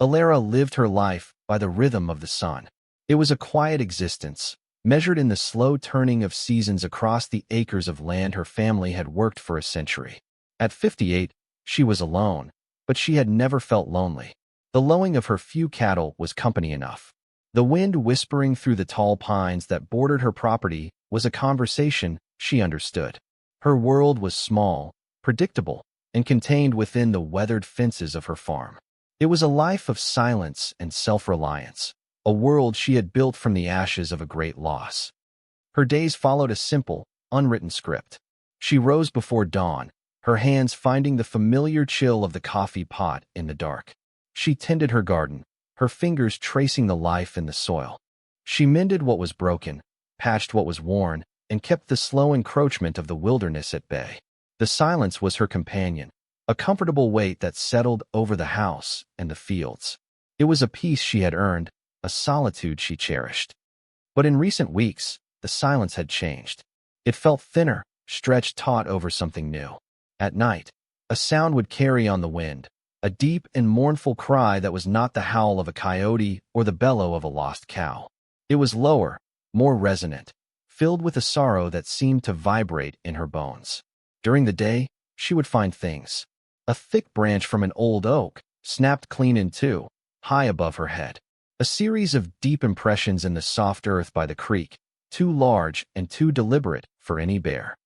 Alara lived her life by the rhythm of the sun. It was a quiet existence, measured in the slow turning of seasons across the acres of land her family had worked for a century. At 58, she was alone, but she had never felt lonely. The lowing of her few cattle was company enough. The wind whispering through the tall pines that bordered her property was a conversation she understood. Her world was small, predictable, and contained within the weathered fences of her farm. It was a life of silence and self-reliance, a world she had built from the ashes of a great loss. Her days followed a simple, unwritten script. She rose before dawn, her hands finding the familiar chill of the coffee pot in the dark. She tended her garden, her fingers tracing the life in the soil. She mended what was broken, patched what was worn, and kept the slow encroachment of the wilderness at bay. The silence was her companion, a comfortable weight that settled over the house and the fields. It was a peace she had earned, a solitude she cherished. But in recent weeks, the silence had changed. It felt thinner, stretched taut over something new. At night, a sound would carry on the wind, a deep and mournful cry that was not the howl of a coyote or the bellow of a lost cow. It was lower, more resonant, filled with a sorrow that seemed to vibrate in her bones. During the day, she would find things. A thick branch from an old oak, snapped clean in two, high above her head. A series of deep impressions in the soft earth by the creek, too large and too deliberate for any bear.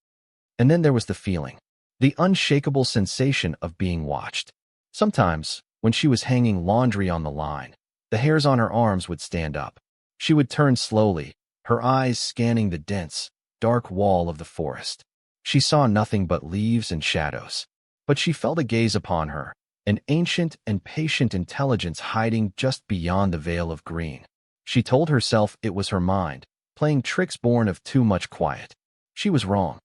And then there was the feeling, the unshakable sensation of being watched. Sometimes, when she was hanging laundry on the line, the hairs on her arms would stand up. She would turn slowly, her eyes scanning the dense, dark wall of the forest. She saw nothing but leaves and shadows. But she felt a gaze upon her, an ancient and patient intelligence hiding just beyond the veil of green. She told herself it was her mind, playing tricks born of too much quiet. She was wrong.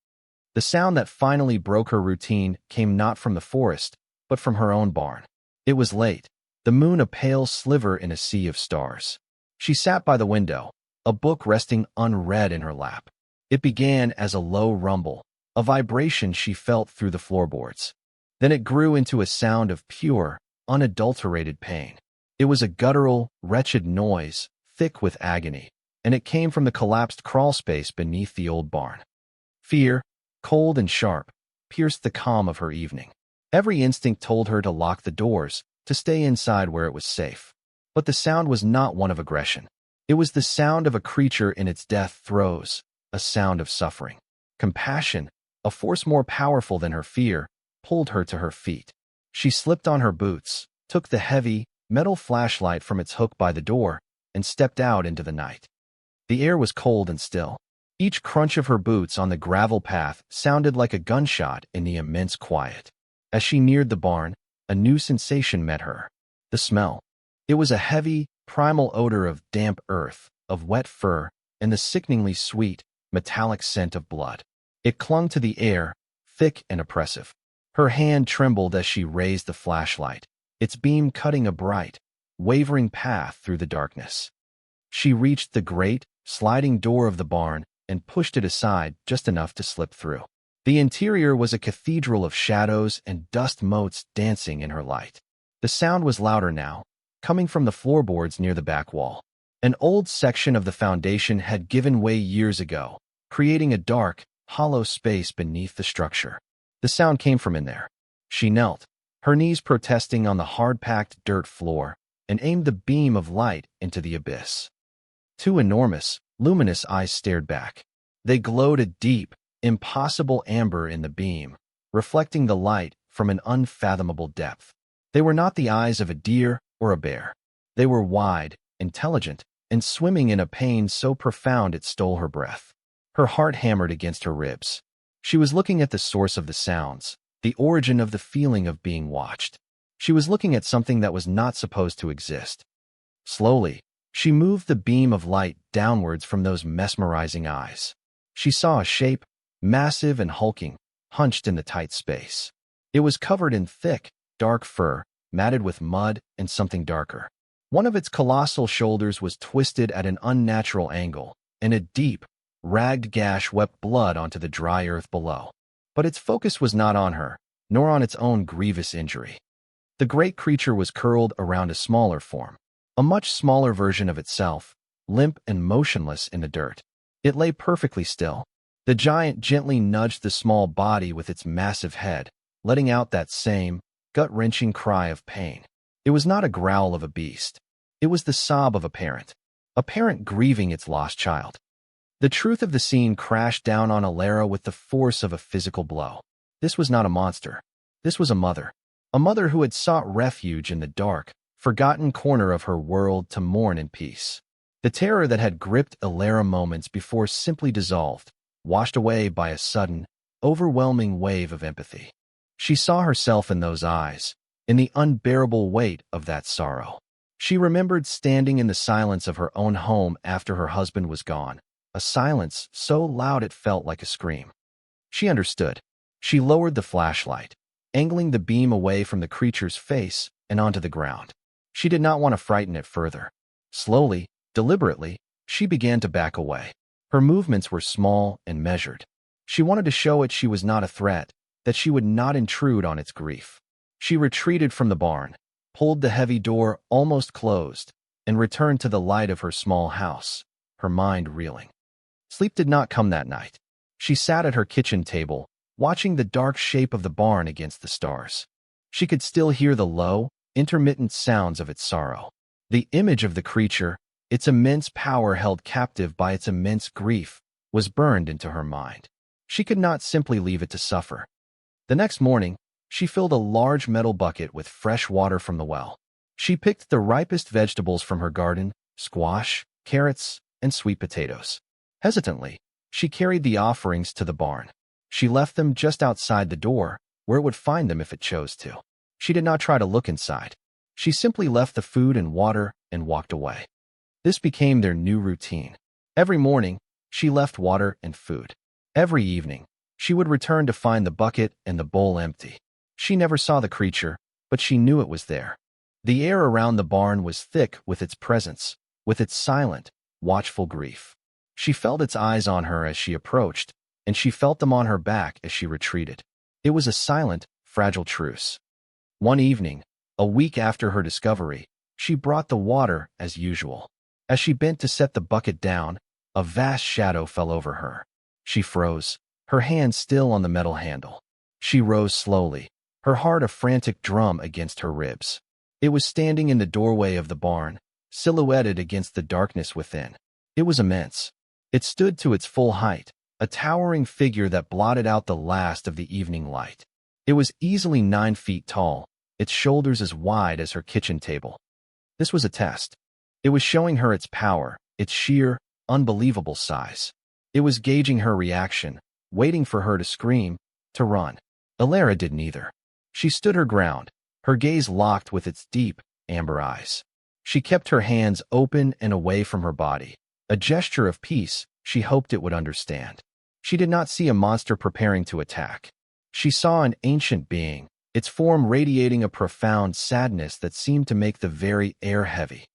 The sound that finally broke her routine came not from the forest, but from her own barn. It was late, the moon a pale sliver in a sea of stars. She sat by the window, a book resting unread in her lap. It began as a low rumble, a vibration she felt through the floorboards. Then it grew into a sound of pure, unadulterated pain. It was a guttural, wretched noise, thick with agony, and it came from the collapsed crawlspace beneath the old barn. Fear, cold and sharp, pierced the calm of her evening. Every instinct told her to lock the doors, to stay inside where it was safe. But the sound was not one of aggression. It was the sound of a creature in its death throes, a sound of suffering. Compassion, a force more powerful than her fear, pulled her to her feet. She slipped on her boots, took the heavy, metal flashlight from its hook by the door, and stepped out into the night. The air was cold and still. Each crunch of her boots on the gravel path sounded like a gunshot in the immense quiet. As she neared the barn, a new sensation met her. The smell. It was a heavy, primal odor of damp earth, of wet fur, and the sickeningly sweet, metallic scent of blood. It clung to the air, thick and oppressive. Her hand trembled as she raised the flashlight, its beam cutting a bright, wavering path through the darkness. She reached the great, sliding door of the barn and pushed it aside just enough to slip through. The interior was a cathedral of shadows and dust motes dancing in her light. The sound was louder now, coming from the floorboards near the back wall. An old section of the foundation had given way years ago, creating a dark, hollow space beneath the structure. The sound came from in there. She knelt, her knees protesting on the hard-packed dirt floor, and aimed the beam of light into the abyss. Two enormous, luminous eyes stared back. They glowed a deep, impossible amber in the beam, reflecting the light from an unfathomable depth. They were not the eyes of a deer or a bear. They were wide, intelligent, and swimming in a pain so profound it stole her breath. Her heart hammered against her ribs. She was looking at the source of the sounds, the origin of the feeling of being watched. She was looking at something that was not supposed to exist. Slowly, she moved the beam of light downwards from those mesmerizing eyes. She saw a shape, massive and hulking, hunched in the tight space. It was covered in thick, dark fur, matted with mud and something darker. One of its colossal shoulders was twisted at an unnatural angle, and a deep, ragged gash wept blood onto the dry earth below. But its focus was not on her, nor on its own grievous injury. The great creature was curled around a smaller form, a much smaller version of itself, limp and motionless in the dirt. It lay perfectly still. The giant gently nudged the small body with its massive head, letting out that same, gut-wrenching cry of pain. It was not a growl of a beast. It was the sob of a parent grieving its lost child. The truth of the scene crashed down on Alara with the force of a physical blow. This was not a monster. This was a mother who had sought refuge in the dark, forgotten corner of her world to mourn in peace. The terror that had gripped Alara moments before simply dissolved, washed away by a sudden, overwhelming wave of empathy. She saw herself in those eyes, in the unbearable weight of that sorrow. She remembered standing in the silence of her own home after her husband was gone, a silence so loud it felt like a scream. She understood. She lowered the flashlight, angling the beam away from the creature's face and onto the ground. She did not want to frighten it further. Slowly, deliberately, she began to back away. Her movements were small and measured. She wanted to show it she was not a threat, that she would not intrude on its grief. She retreated from the barn, pulled the heavy door almost closed, and returned to the light of her small house, her mind reeling. Sleep did not come that night. She sat at her kitchen table, watching the dark shape of the barn against the stars. She could still hear the low, intermittent sounds of its sorrow. The image of the creature, its immense power held captive by its immense grief, was burned into her mind. She could not simply leave it to suffer. The next morning, she filled a large metal bucket with fresh water from the well. She picked the ripest vegetables from her garden, squash, carrots, and sweet potatoes. Hesitantly, she carried the offerings to the barn. She left them just outside the door, where it would find them if it chose to. She did not try to look inside. She simply left the food and water and walked away. This became their new routine. Every morning, she left water and food. Every evening, she would return to find the bucket and the bowl empty. She never saw the creature, but she knew it was there. The air around the barn was thick with its presence, with its silent, watchful grief. She felt its eyes on her as she approached, and she felt them on her back as she retreated. It was a silent, fragile truce. One evening, a week after her discovery, she brought the water as usual. As she bent to set the bucket down, a vast shadow fell over her. She froze, her hand still on the metal handle. She rose slowly, her heart a frantic drum against her ribs. It was standing in the doorway of the barn, silhouetted against the darkness within. It was immense. It stood to its full height, a towering figure that blotted out the last of the evening light. It was easily 9 feet tall, its shoulders as wide as her kitchen table. This was a test. It was showing her its power, its sheer, unbelievable size. It was gauging her reaction, waiting for her to scream, to run. Alara did neither. She stood her ground, her gaze locked with its deep, amber eyes. She kept her hands open and away from her body, a gesture of peace she hoped it would understand. She did not see a monster preparing to attack. She saw an ancient being, its form radiating a profound sadness that seemed to make the very air heavy.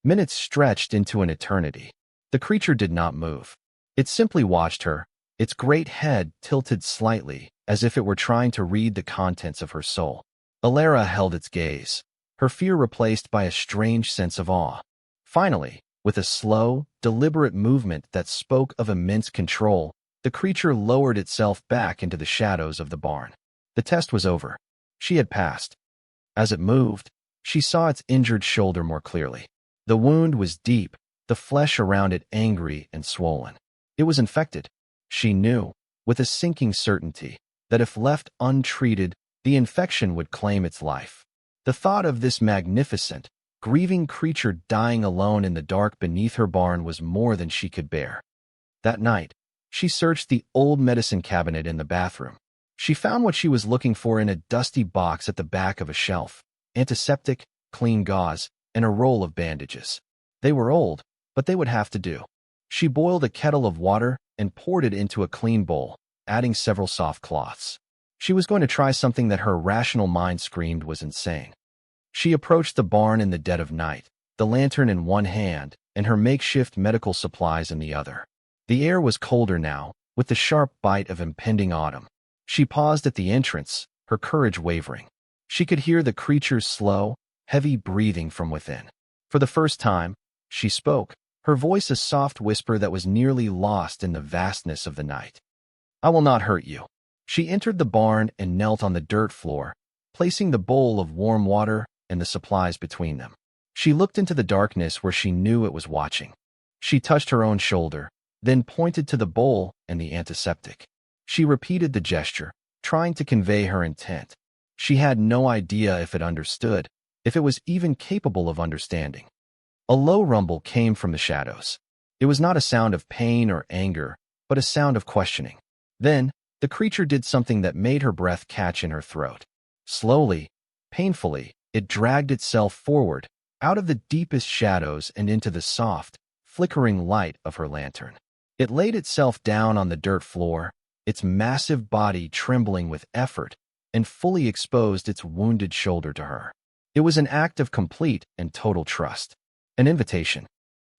Minutes stretched into an eternity. The creature did not move. It simply watched her, its great head tilted slightly, as if it were trying to read the contents of her soul. Alara held its gaze, her fear replaced by a strange sense of awe. Finally, with a slow, deliberate movement that spoke of immense control, the creature lowered itself back into the shadows of the barn. The test was over. She had passed. As it moved, she saw its injured shoulder more clearly. The wound was deep, the flesh around it angry and swollen. It was infected. She knew, with a sinking certainty, that if left untreated, the infection would claim its life. The thought of this magnificent, grieving creature dying alone in the dark beneath her barn was more than she could bear. That night, she searched the old medicine cabinet in the bathroom. She found what she was looking for in a dusty box at the back of a shelf: antiseptic, clean gauze, and a roll of bandages. They were old, but they would have to do. She boiled a kettle of water and poured it into a clean bowl, adding several soft cloths. She was going to try something that her rational mind screamed was insane. She approached the barn in the dead of night, the lantern in one hand and her makeshift medical supplies in the other. The air was colder now, with the sharp bite of impending autumn. She paused at the entrance, her courage wavering. She could hear the creature's slow, heavy breathing from within. For the first time, she spoke, her voice a soft whisper that was nearly lost in the vastness of the night. "I will not hurt you." She entered the barn and knelt on the dirt floor, placing the bowl of warm water and the supplies between them. She looked into the darkness where she knew it was watching. She touched her own shoulder, then pointed to the bowl and the antiseptic. She repeated the gesture, trying to convey her intent. She had no idea if it understood, if it was even capable of understanding. A low rumble came from the shadows. It was not a sound of pain or anger, but a sound of questioning. Then, the creature did something that made her breath catch in her throat. Slowly, painfully, it dragged itself forward, out of the deepest shadows and into the soft, flickering light of her lantern. It laid itself down on the dirt floor, its massive body trembling with effort, and fully exposed its wounded shoulder to her. It was an act of complete and total trust. An invitation.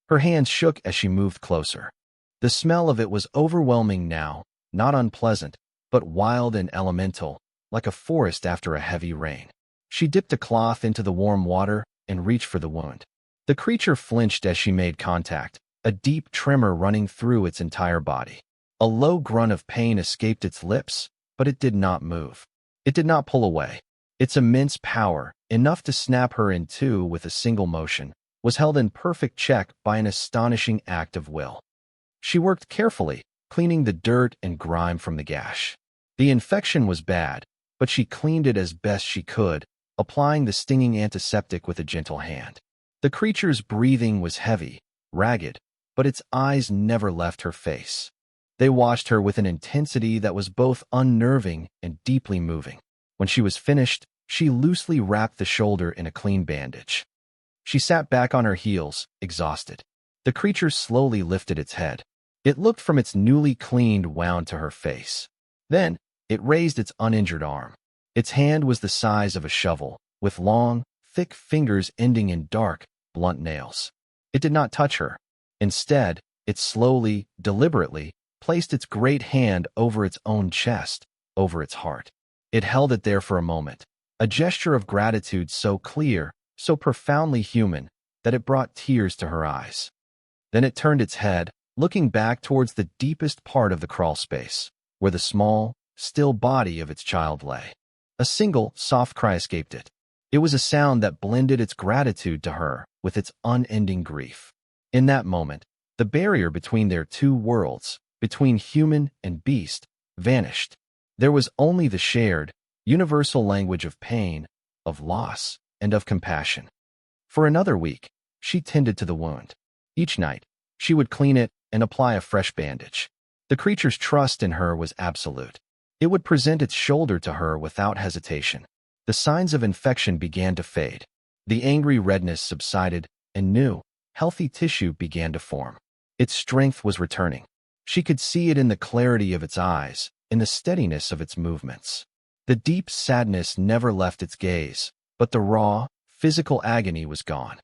Her hands shook as she moved closer. The smell of it was overwhelming now, not unpleasant, but wild and elemental, like a forest after a heavy rain. She dipped a cloth into the warm water and reached for the wound. The creature flinched as she made contact, a deep tremor running through its entire body. A low grunt of pain escaped its lips, but it did not move. It did not pull away. Its immense power, enough to snap her in two with a single motion, was held in perfect check by an astonishing act of will. She worked carefully, cleaning the dirt and grime from the gash. The infection was bad, but she cleaned it as best she could, applying the stinging antiseptic with a gentle hand. The creature's breathing was heavy, ragged, but its eyes never left her face. They watched her with an intensity that was both unnerving and deeply moving. When she was finished, she loosely wrapped the shoulder in a clean bandage. She sat back on her heels, exhausted. The creature slowly lifted its head. It looked from its newly cleaned wound to her face. Then, it raised its uninjured arm. Its hand was the size of a shovel, with long, thick fingers ending in dark, blunt nails. It did not touch her. Instead, it slowly, deliberately, placed its great hand over its own chest, over its heart. It held it there for a moment, a gesture of gratitude so clear, so profoundly human, that it brought tears to her eyes. Then it turned its head, looking back towards the deepest part of the crawl space, where the small, still body of its child lay. A single, soft cry escaped it. It was a sound that blended its gratitude to her with its unending grief. In that moment, the barrier between their two worlds, between human and beast, vanished. There was only the shared, universal language of pain, of loss, and of compassion. For another week, she tended to the wound. Each night, she would clean it and apply a fresh bandage. The creature's trust in her was absolute. It would present its shoulder to her without hesitation. The signs of infection began to fade. The angry redness subsided, and new, healthy tissue began to form. Its strength was returning. She could see it in the clarity of its eyes, in the steadiness of its movements. The deep sadness never left its gaze, but the raw, physical agony was gone.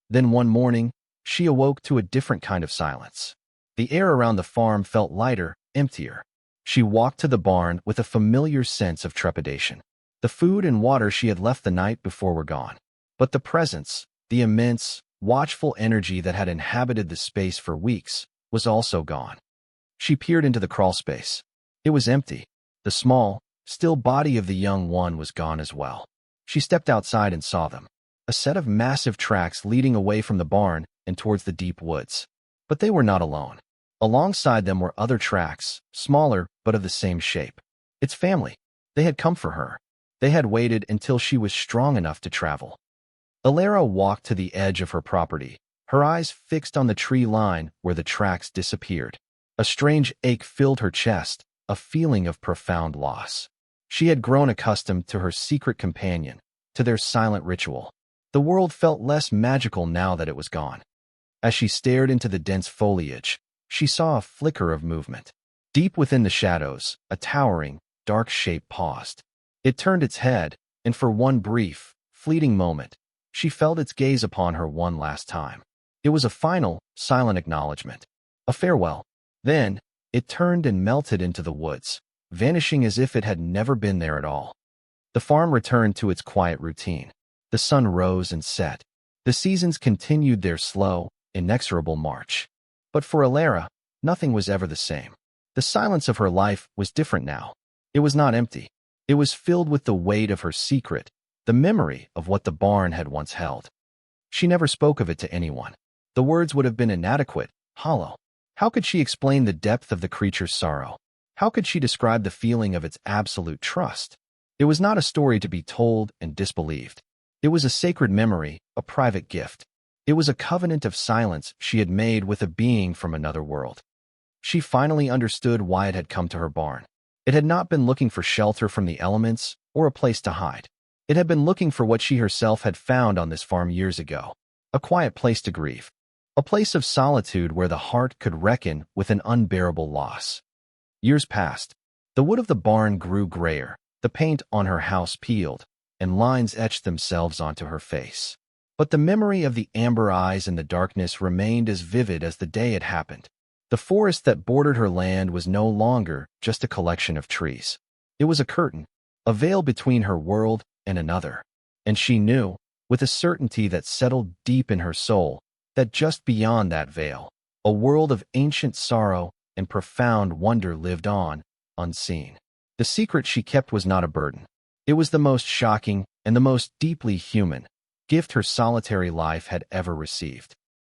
Then one morning, she awoke to a different kind of silence. The air around the farm felt lighter, emptier. She walked to the barn with a familiar sense of trepidation. The food and water she had left the night before were gone. But the presence, the immense, watchful energy that had inhabited the space for weeks, was also gone. She peered into the crawl space. It was empty. The small, still body of the young one was gone as well. She stepped outside and saw them. A set of massive tracks leading away from the barn and towards the deep woods. But they were not alone. Alongside them were other tracks, smaller but of the same shape. Its family. They had come for her. They had waited until she was strong enough to travel. Alara walked to the edge of her property, her eyes fixed on the tree line where the tracks disappeared. A strange ache filled her chest, a feeling of profound loss. She had grown accustomed to her secret companion, to their silent ritual. The world felt less magical now that it was gone. As she stared into the dense foliage, she saw a flicker of movement. Deep within the shadows, a towering, dark shape paused. It turned its head, and for one brief, fleeting moment, she felt its gaze upon her one last time. It was a final, silent acknowledgement. A farewell. Then, it turned and melted into the woods, vanishing as if it had never been there at all. The farm returned to its quiet routine. The sun rose and set. The seasons continued their slow, inexorable march. But for Alara, nothing was ever the same. The silence of her life was different now. It was not empty. It was filled with the weight of her secret, the memory of what the barn had once held. She never spoke of it to anyone. The words would have been inadequate, hollow. How could she explain the depth of the creature's sorrow? How could she describe the feeling of its absolute trust? It was not a story to be told and disbelieved. It was a sacred memory, a private gift. It was a covenant of silence she had made with a being from another world. She finally understood why it had come to her barn. It had not been looking for shelter from the elements or a place to hide. It had been looking for what she herself had found on this farm years ago, a quiet place to grieve, a place of solitude where the heart could reckon with an unbearable loss. Years passed. The wood of the barn grew grayer, the paint on her house peeled, and lines etched themselves onto her face. But the memory of the amber eyes in the darkness remained as vivid as the day it happened. The forest that bordered her land was no longer just a collection of trees. It was a curtain, a veil between her world and another. And she knew, with a certainty that settled deep in her soul, that just beyond that veil, a world of ancient sorrow and profound wonder lived on, unseen. The secret she kept was not a burden. It was the most shocking and the most deeply human gift her solitary life had ever received.